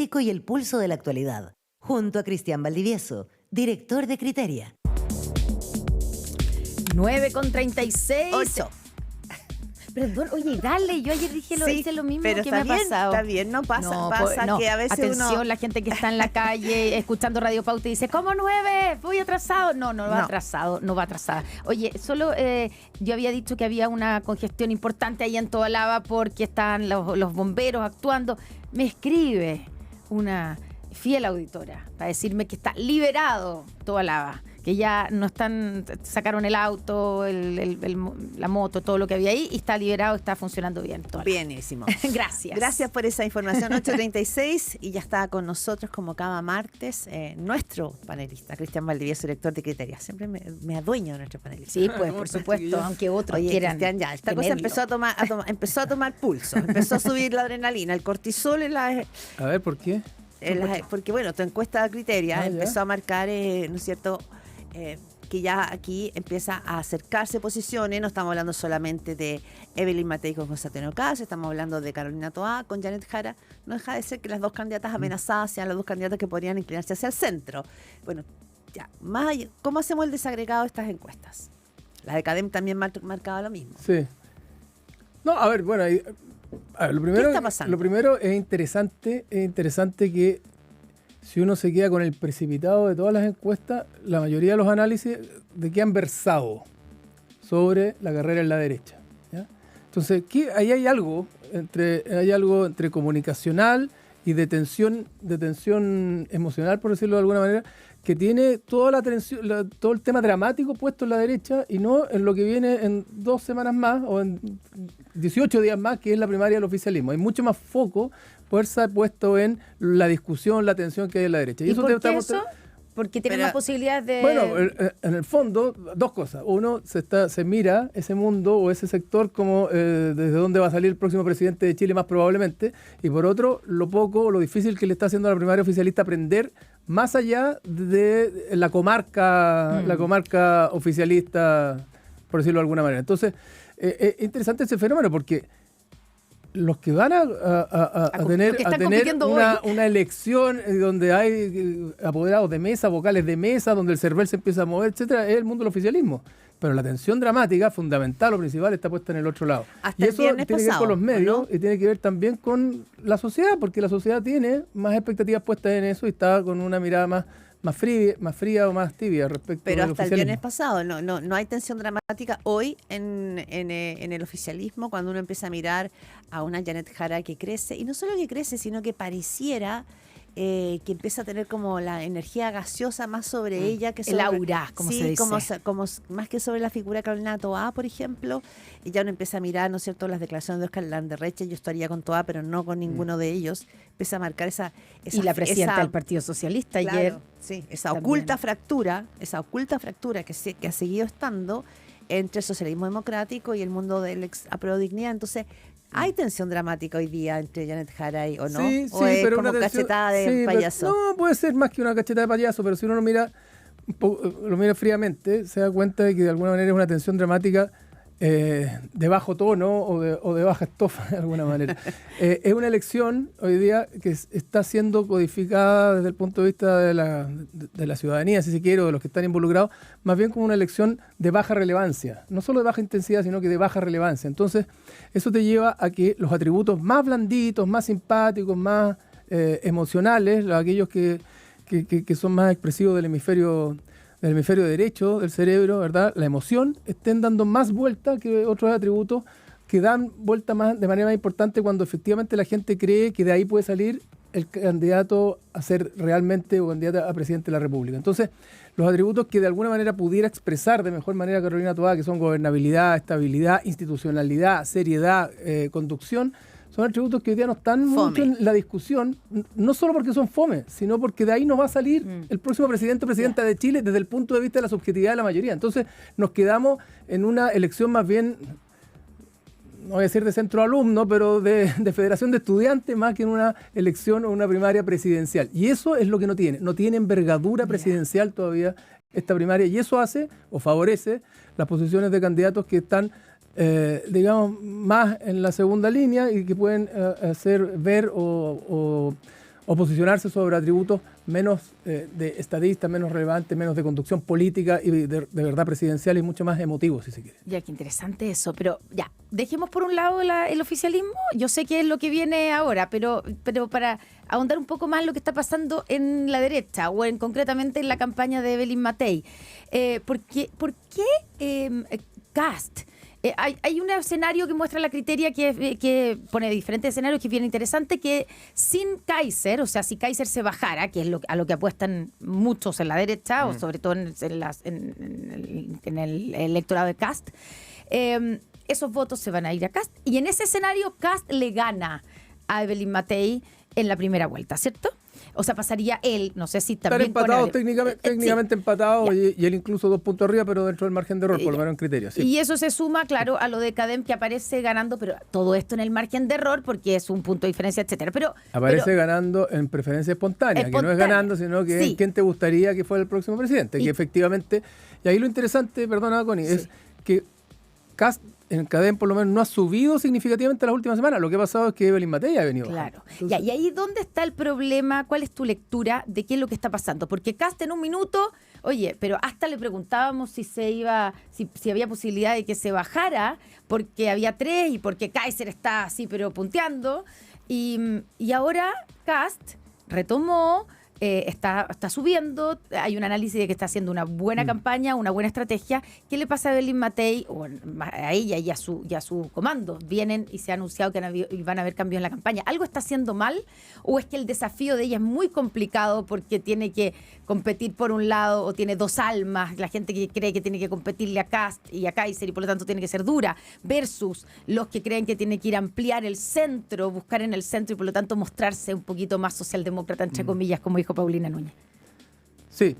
periodístico y el pulso de la actualidad, junto a Cristian Valdivieso, director de Criteria. 9:36. 8. Perdón, oye, dale, yo ayer dije hice lo mismo pero que me ha pasado. Está bien, no pasa, que a veces atención, la gente que está en la calle escuchando Radio Pauta y dice, ¿cómo 9? Voy atrasado. No va atrasado, no va atrasada. Oye, solo yo había dicho que había una congestión importante ahí en Tobalaba porque están los bomberos actuando. Me escribe una fiel auditora para decirme que está liberado Tobalaba, que ya no están, sacaron el auto, la moto, todo lo que había ahí, y está liberado, está funcionando bien. Bienísimo. Gracias. Gracias por esa información. 8:36, y ya está con nosotros como cada martes nuestro panelista, Cristian Valdivieso, director de Criteria. Siempre me adueño de nuestro panelista. Sí, pues, por supuesto, aunque otros quieran. Cristian, ya, esta cosa empezó a tomar pulso, empezó a subir la adrenalina, el cortisol en la... A ver, ¿por qué? Porque, bueno, tu encuesta de Criteria empezó a marcar, ¿no es cierto?, que ya aquí empieza a acercarse posiciones. No estamos hablando solamente de Evelyn Matei con Constantino Cast, estamos hablando de Carolina Toá con Janet Jara. No deja de ser que las dos candidatas amenazadas sean las dos candidatas que podrían inclinarse hacia el centro. Bueno, ya, más allá, ¿cómo hacemos el desagregado de estas encuestas? La de Cadem también marcaba lo mismo. Sí. No, a ver, bueno, lo primero, ¿qué está pasando? Lo primero es interesante que si uno se queda con el precipitado de todas las encuestas, la mayoría de los análisis de qué han versado sobre la carrera en la derecha, ¿ya? Entonces, ahí hay algo entre comunicacional y de tensión emocional, por decirlo de alguna manera, que tiene toda la atención, todo el tema dramático puesto en la derecha y no en lo que viene en 2 semanas más o en 18 días más, que es la primaria del oficialismo. Hay mucho más foco fuerza puesto en la discusión, la tensión que hay en la derecha. ¿Y eso por qué eso? Porque tiene más posibilidades de... Bueno, en el fondo, 2 cosas. Uno, se mira ese mundo o ese sector como desde dónde va a salir el próximo presidente de Chile más probablemente. Y por otro, lo poco o lo difícil que le está haciendo a la primaria oficialista aprender más allá de la comarca oficialista, por decirlo de alguna manera. Entonces, es interesante ese fenómeno porque los que van a tener una elección donde hay apoderados de mesa, vocales de mesa, donde el CERVEL se empieza a mover, etcétera, es el mundo del oficialismo. Pero la tensión dramática, fundamental o principal, está puesta en el otro lado. Hasta y eso tiene que ver con los medios, ¿no? Y tiene que ver también con la sociedad, porque la sociedad tiene más expectativas puestas en eso y está con una mirada más fría o más tibia respecto pero al hasta el viernes pasado no hay tensión dramática hoy en el oficialismo, cuando uno empieza a mirar a una Janet Jara que crece, y no solo que crece, sino que pareciera que empieza a tener como la energía gaseosa más sobre ella que sobre, el aura, como se dice. como más que sobre la figura de Carolina Toá, por ejemplo. Y ya uno empieza a mirar, ¿no es cierto?, las declaraciones de Oscar Landerreche. Yo estaría con Toá, pero no con ninguno de ellos. Empieza a marcar esa y la presidenta del Partido Socialista, claro, ayer. Sí, esa oculta fractura que ha seguido estando entre el socialismo democrático y el mundo del ex apruebo dignidad. Entonces, ¿hay tensión dramática hoy día entre Janet Jara o no? Sí, ¿O es pero como una cachetada de payaso? No, puede ser más que una cachetada de payaso, pero si uno lo mira fríamente, se da cuenta de que de alguna manera es una tensión dramática de bajo tono o de baja estofa, de alguna manera. Es una elección hoy día que está siendo codificada desde el punto de vista de la ciudadanía, si se quiere, o de los que están involucrados, más bien como una elección de baja relevancia. No solo de baja intensidad, sino que de baja relevancia. Entonces, eso te lleva a que los atributos más blanditos, más simpáticos, más emocionales, aquellos que son más expresivos del hemisferio derecho del cerebro, ¿verdad?, la emoción, estén dando más vuelta que otros atributos que dan vuelta de manera más importante cuando efectivamente la gente cree que de ahí puede salir el candidato a ser realmente o candidato a presidente de la República. Entonces, los atributos que de alguna manera pudiera expresar de mejor manera Carolina Toá, que son gobernabilidad, estabilidad, institucionalidad, seriedad, conducción, son atributos que hoy día no están mucho en la discusión, no solo porque son fome, sino porque de ahí no va a salir el próximo presidente o presidenta de Chile desde el punto de vista de la subjetividad de la mayoría. Entonces nos quedamos en una elección más bien, no voy a decir de centro alumno, pero de federación de estudiantes, más que en una elección o una primaria presidencial. Y eso es lo que no tiene envergadura presidencial todavía esta primaria, y eso hace o favorece las posiciones de candidatos que están digamos, más en la segunda línea y que pueden hacer ver o o posicionarse sobre atributos menos de estadistas, menos relevantes, menos de conducción política y de verdad presidencial y mucho más emotivos, si se quiere. Ya, qué interesante eso. Pero ya, dejemos por un lado el oficialismo. Yo sé que es lo que viene ahora, pero para ahondar un poco más lo que está pasando en la derecha o concretamente en la campaña de Evelyn Matei. ¿Por qué Kast? Hay un escenario que muestra la criteria que pone diferentes escenarios que es bien interesante, que sin Kaiser, o sea, si Kaiser se bajara, que es a lo que apuestan muchos en la derecha, o sobre todo en el electorado de Kast, esos votos se van a ir a Kast. Y en ese escenario, Kast le gana a Evelyn Matei en la primera vuelta, ¿cierto? O sea, pasaría él, no sé si también... Están empatados, técnicamente sí. Empatados, y él incluso 2 puntos arriba, pero dentro del margen de error, por lo menos en criterios. Sí. Y eso se suma, claro, a lo de Kadem, que aparece ganando, pero todo esto en el margen de error, porque es un punto de diferencia, etcétera. Aparece ganando en preferencia espontánea, que no es ganando, sino que es quién te gustaría que fuera el próximo presidente. Que efectivamente, y ahí lo interesante, perdona, Connie, es que Kast en Kadem por lo menos no ha subido significativamente las últimas semanas. Lo que ha pasado es que Evelyn Matei ha venido. Claro. Entonces, y ahí, ¿dónde está el problema? ¿Cuál es tu lectura de qué es lo que está pasando? Porque Kast en un minuto, oye, pero hasta le preguntábamos si había posibilidad de que se bajara, porque había 3 y porque Kaiser está así, pero punteando. Y ahora Kast retomó. Está subiendo, hay un análisis de que está haciendo una buena campaña, una buena estrategia. ¿Qué le pasa a Evelyn Matei, o a ella y a su comando? Vienen y se ha anunciado que van a haber cambios en la campaña. ¿Algo está haciendo mal? ¿O es que el desafío de ella es muy complicado porque tiene que competir por un lado, o tiene 2 almas, la gente que cree que tiene que competirle a Kast y a Kaiser y por lo tanto tiene que ser dura, versus los que creen que tiene que ir a ampliar el centro, buscar en el centro y por lo tanto mostrarse un poquito más socialdemócrata, entre comillas, como dijo Paulina Núñez? Sí.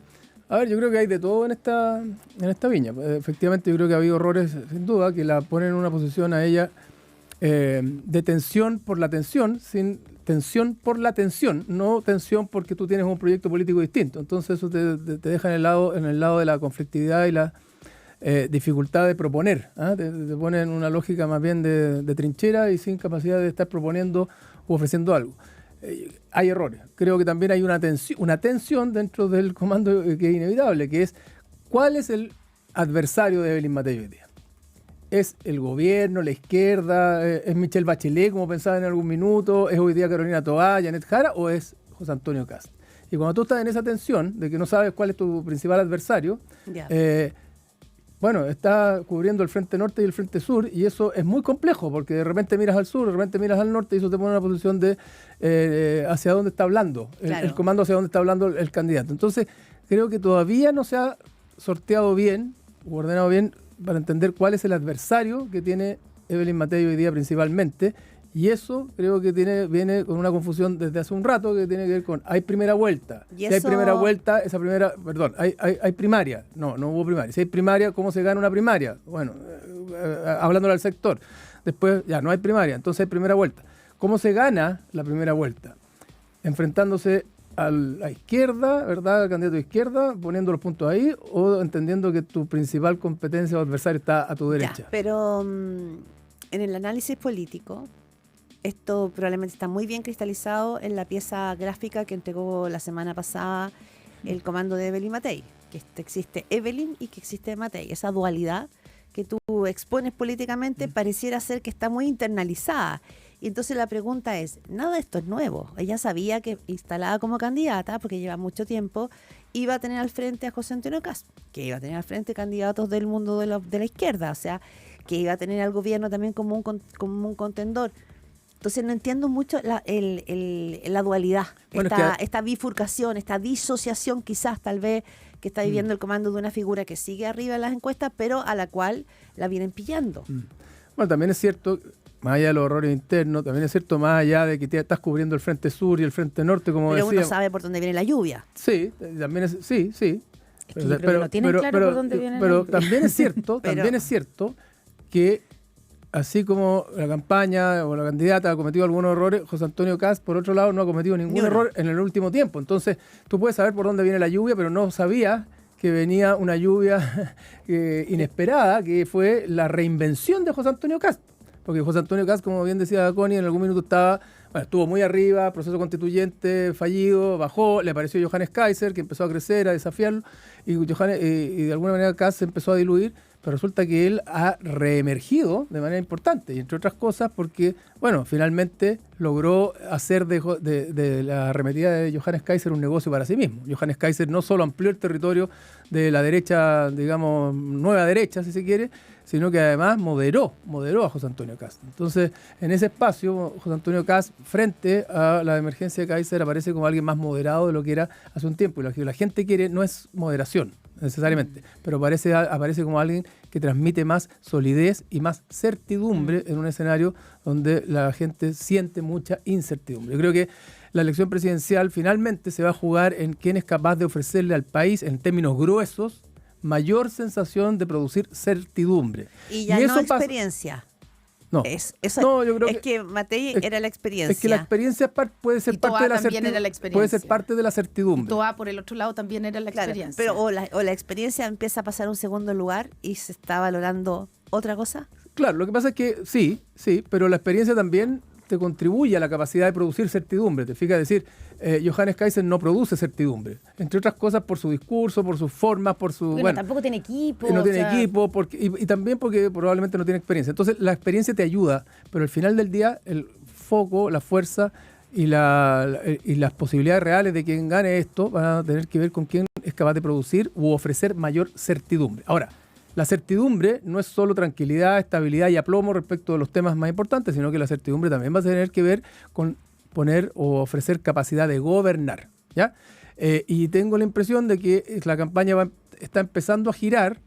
A ver, yo creo que hay de todo en esta viña. Efectivamente, yo creo que ha habido errores, sin duda, que la ponen en una posición a ella de tensión por la tensión, sin tensión por la tensión, no tensión porque tú tienes un proyecto político distinto. Entonces eso te deja en el lado de la conflictividad y la dificultad de proponer. Te pone en una lógica más bien de trinchera y sin capacidad de estar proponiendo u ofreciendo algo. Hay errores. Creo que también hay una tensión dentro del comando que es inevitable, que es ¿cuál es el adversario de Evelyn Matei hoy día? ¿Es el gobierno, la izquierda, es Michelle Bachelet, como pensaba en algún minuto, es hoy día Carolina Toá, Janet Jara, o es José Antonio Kast? Y cuando tú estás en esa tensión de que no sabes cuál es tu principal adversario, está cubriendo el frente norte y el frente sur, y eso es muy complejo, porque de repente miras al sur, de repente miras al norte, y eso te pone en una posición de hacia dónde está hablando, el comando hacia dónde está hablando el candidato. Entonces, creo que todavía no se ha sorteado bien, o ordenado bien, para entender cuál es el adversario que tiene Evelyn Matei hoy día principalmente, y eso creo que viene con una confusión desde hace un rato que tiene que ver con hay primera vuelta. Si hay primera vuelta, hay primaria. No hubo primaria. Si hay primaria, ¿cómo se gana una primaria? Bueno, hablándole al sector. Después ya no hay primaria, entonces hay primera vuelta. ¿Cómo se gana la primera vuelta? Enfrentándose a la izquierda, ¿verdad? Al candidato de izquierda, poniendo los puntos ahí, o entendiendo que tu principal competencia o adversario está a tu derecha. Pero en el análisis político, esto probablemente está muy bien cristalizado en la pieza gráfica que entregó la semana pasada el comando de Evelyn Matei, que existe Evelyn y que existe Matei. Esa dualidad que tú expones políticamente pareciera ser que está muy internalizada. Y entonces la pregunta es, nada de esto es nuevo. Ella sabía que instalada como candidata, porque lleva mucho tiempo, iba a tener al frente a José Antonio Kast, que iba a tener al frente candidatos del mundo de la izquierda, o sea, que iba a tener al gobierno también como un contendor. Entonces no entiendo mucho la dualidad, esta bifurcación, esta disociación quizás tal vez que está viviendo el comando de una figura que sigue arriba en las encuestas, pero a la cual la vienen pillando. Bueno, también es cierto, más allá de los errores internos, también es cierto más allá de que estás cubriendo el frente sur y el frente norte, como decía. Pero uno sabe por dónde viene la lluvia. Sí, también sí. Pero no tienen claro por dónde viene la lluvia. Pero también es cierto que así como la campaña o la candidata ha cometido algunos errores, José Antonio Kast, por otro lado, no ha cometido ningún error en el último tiempo. Entonces, tú puedes saber por dónde viene la lluvia, pero no sabías que venía una lluvia inesperada, que fue la reinvención de José Antonio Kast. Porque José Antonio Kast, como bien decía Connie, en algún minuto estaba Bueno, estuvo muy arriba, proceso constituyente fallido, bajó, le apareció Johannes Kaiser, que empezó a crecer, a desafiarlo, y de alguna manera Kast se empezó a diluir, pero resulta que él ha reemergido de manera importante, y entre otras cosas porque, bueno, finalmente logró hacer de la arremetida de Johannes Kaiser un negocio para sí mismo. Johannes Kaiser no solo amplió el territorio de la derecha, digamos, nueva derecha, si se quiere, sino que además moderó a José Antonio Kast. Entonces, en ese espacio, José Antonio Kast, frente a la emergencia de Kaiser, aparece como alguien más moderado de lo que era hace un tiempo. Y lo que la gente quiere no es moderación, necesariamente, pero aparece como alguien que transmite más solidez y más certidumbre en un escenario donde la gente siente mucha incertidumbre. Yo creo que la elección presidencial finalmente se va a jugar en quién es capaz de ofrecerle al país, en términos gruesos, mayor sensación de producir certidumbre. Y ya no experiencia. No, yo creo que Matei era la experiencia. Es que la experiencia puede ser parte de la certidumbre. Puede ser parte de la certidumbre. Toa, por el otro lado, también era la experiencia. Pero o la experiencia empieza a pasar a un segundo lugar y se está valorando otra cosa. Claro, lo que pasa es que sí, pero la experiencia también te contribuye a la capacidad de producir certidumbre. Te fijas, decir, Johannes Kaiser no produce certidumbre, entre otras cosas por su discurso, por sus formas, por su... Bueno, tampoco tiene equipo. No tiene equipo y también porque probablemente no tiene experiencia. Entonces, la experiencia te ayuda, pero al final del día, el foco, la fuerza y las posibilidades reales de quien gane esto van a tener que ver con quién es capaz de producir u ofrecer mayor certidumbre. Ahora, la certidumbre no es solo tranquilidad, estabilidad y aplomo respecto de los temas más importantes, sino que la certidumbre también va a tener que ver con poner o ofrecer capacidad de gobernar, ¿ya? Y tengo la impresión de que la campaña está empezando a girar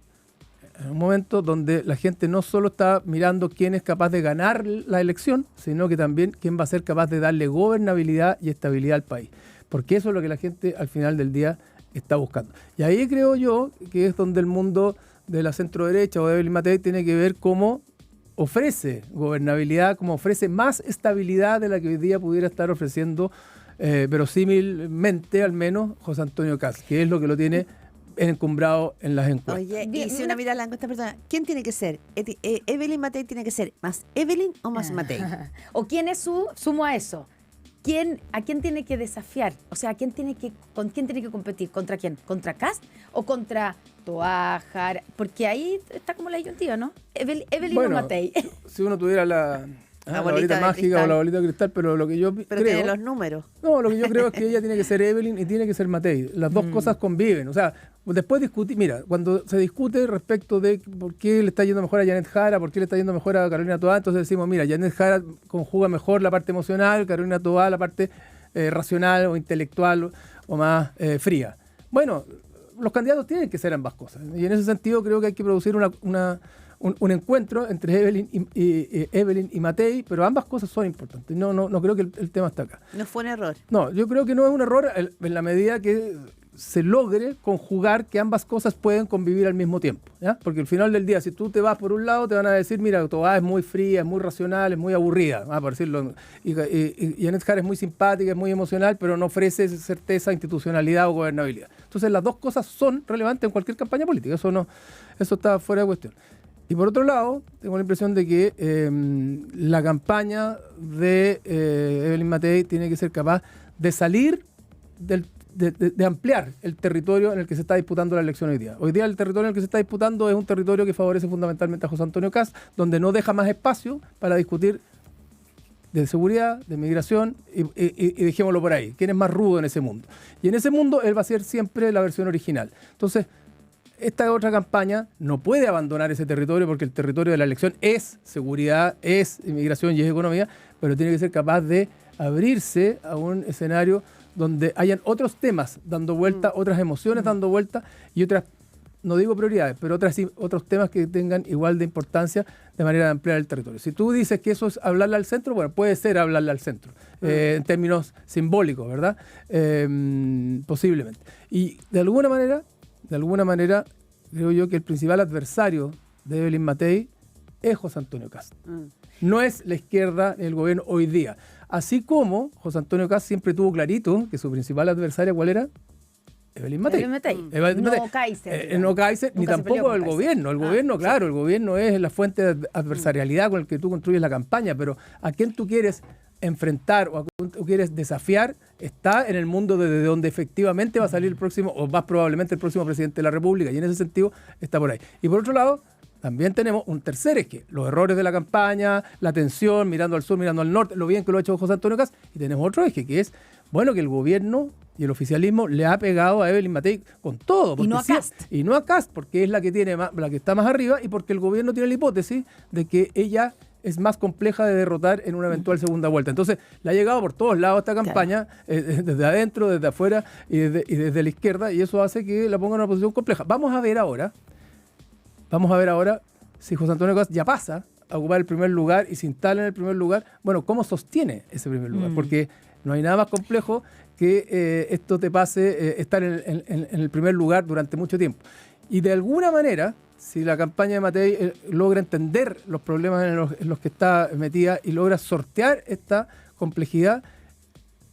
en un momento donde la gente no solo está mirando quién es capaz de ganar la elección, sino que también quién va a ser capaz de darle gobernabilidad y estabilidad al país. Porque eso es lo que la gente al final del día está buscando. Y ahí creo yo que es donde el mundo de la centro-derecha o de Evelyn Matei tiene que ver cómo ofrece gobernabilidad, cómo ofrece más estabilidad de la que hoy día pudiera estar ofreciendo verosímilmente al menos José Antonio Kast, que es lo que lo tiene encumbrado en las encuestas. Oye, y si una mira la encuesta personal, ¿quién tiene que ser? ¿Evelyn Matei tiene que ser más Evelyn o más Matei? ¿O quién es sumo a eso? ¿A quién tiene que desafiar? O sea, ¿con quién tiene que competir? ¿Contra quién? ¿Contra Kast o contra Toa, Jara? Porque ahí está como la disyuntiva, ¿no? Evelyn o Matei. Si uno tuviera la bolita mágica o la bolita de cristal, pero lo que yo creo... tiene los números. No, lo que yo creo es que ella tiene que ser Evelyn y tiene que ser Matei. Las dos cosas conviven. O sea, después discutir... Mira, cuando se discute respecto de por qué le está yendo mejor a Janet Jara, por qué le está yendo mejor a Carolina Toá, entonces decimos, mira, Janet Jara conjuga mejor la parte emocional, Carolina Toá la parte racional o intelectual o más fría. Bueno, los candidatos tienen que ser ambas cosas. Y en ese sentido creo que hay que producir un encuentro entre Evelyn y Matei, pero ambas cosas son importantes. No creo que el tema está acá. No fue un error. No, yo creo que no es un error en la medida que se logre conjugar que ambas cosas pueden convivir al mismo tiempo, ¿ya? Porque al final del día, si tú te vas por un lado, te van a decir, mira, Toá es muy fría, es muy racional, es muy aburrida, por decirlo. Y Janet Jara es muy simpática, es muy emocional, pero no ofrece certeza, institucionalidad o gobernabilidad. Entonces, las dos cosas son relevantes en cualquier campaña política. Eso está fuera de cuestión. Y por otro lado, tengo la impresión de que la campaña de Evelyn Matei tiene que ser capaz de salir de ampliar el territorio en el que se está disputando la elección hoy día. Hoy día el territorio en el que se está disputando es un territorio que favorece fundamentalmente a José Antonio Kast, donde no deja más espacio para discutir de seguridad, de migración y dejémoslo por ahí. ¿Quién es más rudo en ese mundo? Y en ese mundo él va a ser siempre la versión original. Entonces, esta otra campaña no puede abandonar ese territorio porque el territorio de la elección es seguridad, es inmigración y es economía, pero tiene que ser capaz de abrirse a un escenario donde hayan otros temas dando vuelta, otras emociones dando vuelta y otras, no digo prioridades, pero otros temas que tengan igual de importancia de manera de ampliar el territorio. Si tú dices que eso es hablarle al centro, bueno, puede ser hablarle al centro, en términos simbólicos, ¿verdad? Posiblemente. Y de alguna manera, creo yo que el principal adversario de Evelyn Matei es José Antonio Kast. No es la izquierda ni el gobierno hoy día. Así como José Antonio Kast siempre tuvo clarito que su principal adversaria, ¿cuál era? Evelyn Matei. No Kaiser. No Kaiser, ni tampoco el gobierno. El gobierno, el gobierno es la fuente de adversarialidad con el que tú construyes la campaña, pero ¿a quién tú quieres enfrentar o quieres desafiar está en el mundo desde donde efectivamente va a salir el próximo, o más probablemente el próximo presidente de la República, y en ese sentido está por ahí. Y por otro lado, también tenemos un tercer eje, los errores de la campaña, la tensión, mirando al sur, mirando al norte, lo bien que lo ha hecho José Antonio Kast, y tenemos otro eje, que es, bueno, que el gobierno y el oficialismo le ha pegado a Evelyn Matei con todo. Y no a Kast. Y no a Kast, porque es la que tiene la que está más arriba, y porque el gobierno tiene la hipótesis de que ella es más compleja de derrotar en una eventual segunda vuelta. Entonces, le ha llegado por todos lados esta campaña, desde adentro, desde afuera y desde la izquierda, y eso hace que la ponga en una posición compleja. Vamos a ver ahora si José Antonio Kast ya pasa a ocupar el primer lugar y se instala en el primer lugar, bueno, ¿cómo sostiene ese primer lugar? Porque no hay nada más complejo que esto te pase estar en el primer lugar durante mucho tiempo. Y de alguna manera, si la campaña de Matei logra entender los problemas en los que está metida y logra sortear esta complejidad,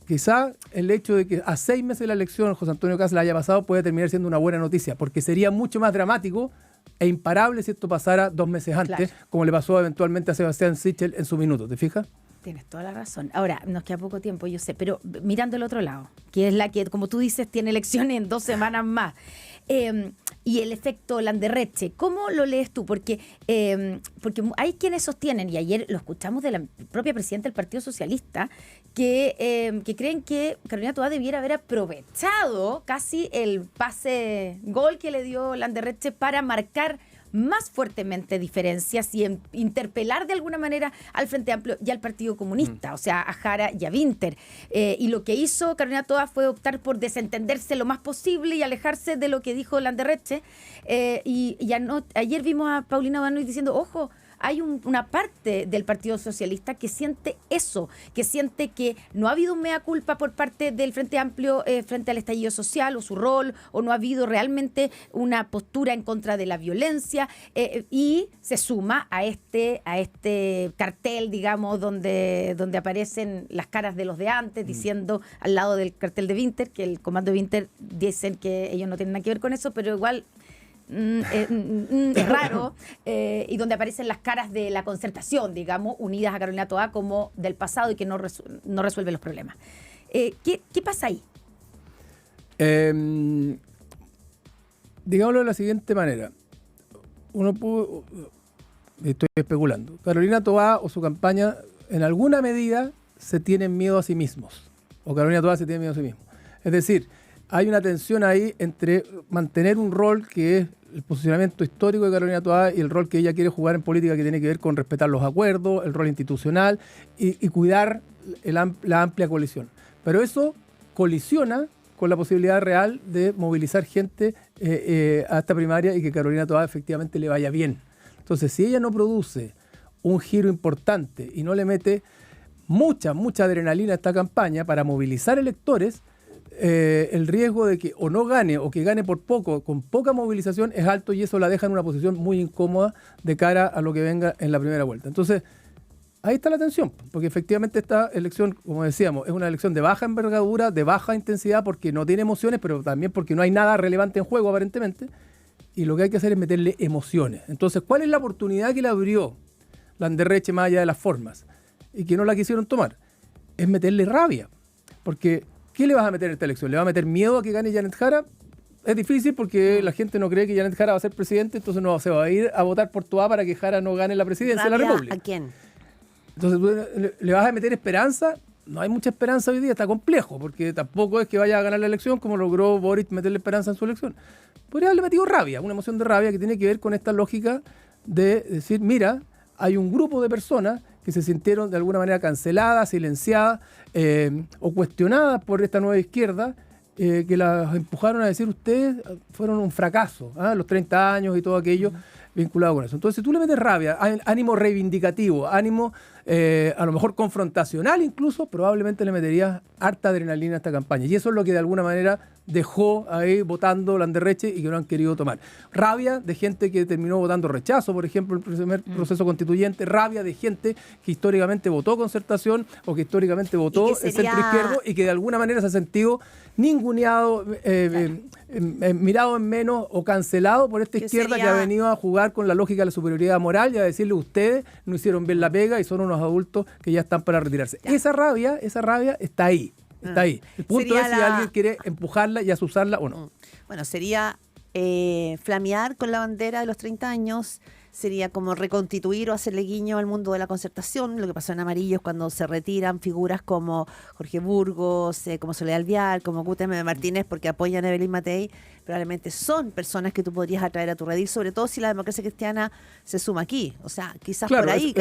quizá el hecho de que a 6 meses de la elección José Antonio Kast la haya pasado puede terminar siendo una buena noticia, porque sería mucho más dramático e imparable si esto pasara 2 meses antes, como le pasó eventualmente a Sebastián Sichel en su minuto, ¿te fijas? Tienes toda la razón. Ahora, nos queda poco tiempo, yo sé, pero mirando el otro lado, que es la que, como tú dices, tiene elecciones en 2 semanas más. Y el efecto Landerreche, ¿cómo lo lees tú? Porque hay quienes sostienen, y ayer lo escuchamos de la propia presidenta del Partido Socialista, que creen que Carolina Toá debiera haber aprovechado casi el pase gol que le dio Landerreche para marcar más fuertemente diferencias y interpelar de alguna manera al Frente Amplio y al Partido Comunista, o sea, a Jara y a Winter. Y lo que hizo Carolina Toá fue optar por desentenderse lo más posible y alejarse de lo que dijo Landerreche. Ayer vimos a Paulina Banoy diciendo, ojo, hay una parte del Partido Socialista que siente eso, que siente que no ha habido un mea culpa por parte del Frente Amplio frente al estallido social o su rol, o no ha habido realmente una postura en contra de la violencia, y se suma a este cartel, digamos, donde aparecen las caras de los de antes, diciendo al lado del cartel de Winter, que el comando de Winter dicen que ellos no tienen nada que ver con eso, pero igual es raro, y donde aparecen las caras de la concertación, digamos, unidas a Carolina Toá como del pasado y que no resuelve los problemas. ¿Qué pasa ahí? Digámoslo de la siguiente manera. Estoy especulando. Carolina Toá o su campaña, en alguna medida, se tienen miedo a sí mismos. O Carolina Toá se tiene miedo a sí mismo. Es decir, hay una tensión ahí entre mantener un rol que es el posicionamiento histórico de Carolina Toá y el rol que ella quiere jugar en política, que tiene que ver con respetar los acuerdos, el rol institucional y cuidar la amplia coalición. Pero eso colisiona con la posibilidad real de movilizar gente a esta primaria y que Carolina Toá efectivamente le vaya bien. Entonces, si ella no produce un giro importante y no le mete mucha adrenalina a esta campaña para movilizar electores, el riesgo de que o no gane o que gane por poco, con poca movilización, es alto, y eso la deja en una posición muy incómoda de cara a lo que venga en la primera vuelta. Entonces, ahí está la tensión, porque efectivamente esta elección, como decíamos, es una elección de baja envergadura, de baja intensidad, porque no tiene emociones, pero también porque no hay nada relevante en juego aparentemente, y lo que hay que hacer es meterle emociones. Entonces, ¿cuál es la oportunidad que le abrió Landerreche más allá de las formas y que no la quisieron tomar? Es meterle rabia, porque ¿qué le vas a meter en esta elección? ¿Le va a meter miedo a que gane Janet Jara? Es difícil porque la gente no cree que Janet Jara va a ser presidente, entonces no se va a ir a votar por Toá para que Jara no gane la presidencia de la República. ¿A quién? Entonces, ¿le vas a meter esperanza? No hay mucha esperanza hoy día, está complejo, porque tampoco es que vaya a ganar la elección como logró Boric meterle esperanza en su elección. Podría haberle metido rabia, una emoción de rabia que tiene que ver con esta lógica de decir, mira, hay un grupo de personas que se sintieron de alguna manera canceladas, silenciadas o cuestionadas por esta nueva izquierda, que las empujaron a decir, ustedes fueron un fracaso, los 30 años y todo aquello vinculado con eso. Entonces, si tú le metes rabia, ánimo reivindicativo, ánimo a lo mejor confrontacional incluso, probablemente le meterías harta adrenalina a esta campaña. Y eso es lo que de alguna manera dejó ahí votando Landerreche y que no han querido tomar. Rabia de gente que terminó votando rechazo, por ejemplo, el primer proceso constituyente. Rabia de gente que históricamente votó concertación o que históricamente votó el centro izquierdo y que de alguna manera se ha sentido ninguneado, mirado en menos o cancelado por esta izquierda que ha venido a jugar con la lógica de la superioridad moral y a decirle, ustedes no hicieron bien la pega y son unos más adultos que ya están para retirarse. Esa rabia está ahí. Está ahí. El punto es si alguien quiere empujarla y asusarla o no. Bueno, sería flamear con la bandera de los 30 años, sería como reconstituir o hacerle guiño al mundo de la concertación. Lo que pasó en Amarillo es cuando se retiran figuras como Jorge Burgos, como Soledad Alvear, como Gutem Martínez, porque apoyan a Evelyn Matei. Probablemente son personas que tú podrías atraer a tu redil, sobre todo si la democracia cristiana se suma aquí. O sea, quizás claro, por ahí,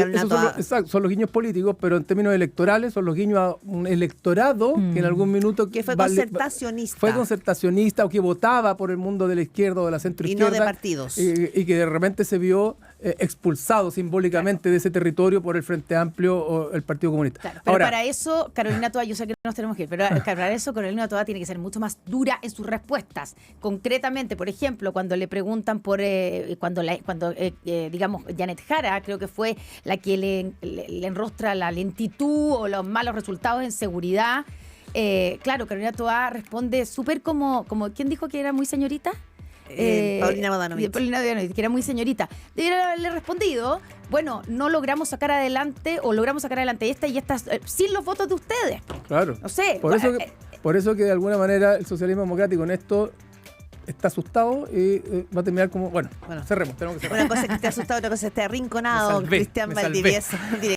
son los guiños políticos, pero en términos electorales son los guiños a un electorado que en algún minuto... Que fue concertacionista. Fue concertacionista o que votaba por el mundo de la izquierda o de la centroizquierda. Y no de partidos. Y que de repente se vio expulsado simbólicamente de ese territorio por el Frente Amplio o el Partido Comunista. Claro, pero para eso, Carolina Toá, yo sé que nos tenemos que ir, pero para eso Carolina Toá tiene que ser mucho más dura en sus respuestas. Concretamente, por ejemplo, cuando le preguntan por, digamos, Janet Jara, creo que fue la que le enrostra la lentitud o los malos resultados en seguridad. Claro, Carolina Toá responde súper como, ¿quién dijo que era muy señorita? Paulina Bodanovich. Paulina Bodanovich, que era muy señorita. Debería haberle respondido, bueno, no logramos sacar adelante esta y esta sin los votos de ustedes. Claro. No sé. Por eso que de alguna manera el socialismo democrático en esto está asustado y va a terminar como... Bueno, cerremos, tenemos que cerrar. Una cosa es que esté asustado, otra cosa es que esté arrinconado. Cristian Valdivieso,